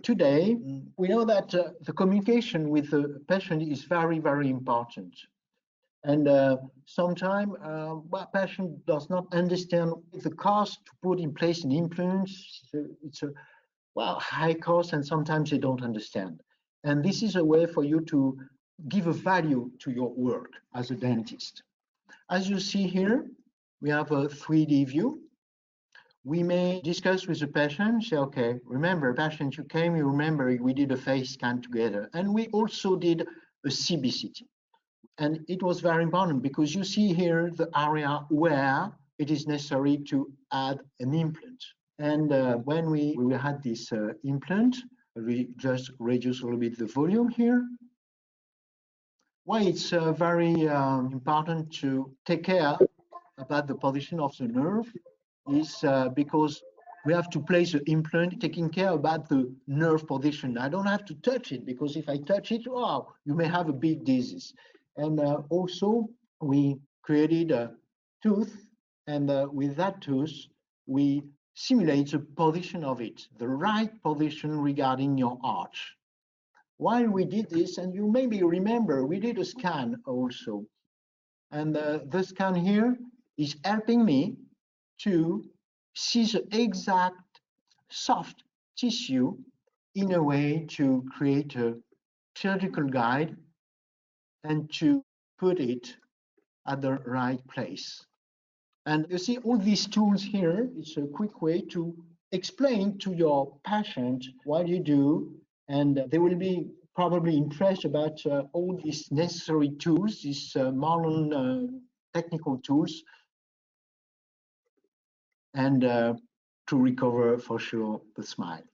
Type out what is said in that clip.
Today, we know that the communication with the patient is very, very important. And sometimes patient does not understand the cost to put in place an implant. It's a high cost, and sometimes they don't understand. And this is a way for you to give a value to your work as a dentist. As you see here, we have a 3D view. We may discuss with the patient, say, okay, remember, patient, you came, you remember we did a face scan together. And we also did a CBCT. And it was very important because you see here the area where it is necessary to add an implant. And when we had this implant, we just reduce a little bit the volume here. Why it's very important to take care about the position of the nerve is because we have to place the implant, taking care about the nerve position. I don't have to touch it because if I touch it, wow, you may have a big disease. And also, we created a tooth, and with that tooth, we simulate the position of it, the right position regarding your arch. While we did this, and you maybe remember, we did a scan also. And the scan here is helping me to see the exact soft tissue in a way to create a surgical guide and to put it at the right place. And you see all these tools here, it's a quick way to explain to your patient what you do, and they will be probably impressed about all these necessary tools, these modern technical tools, and to recover for sure the smile.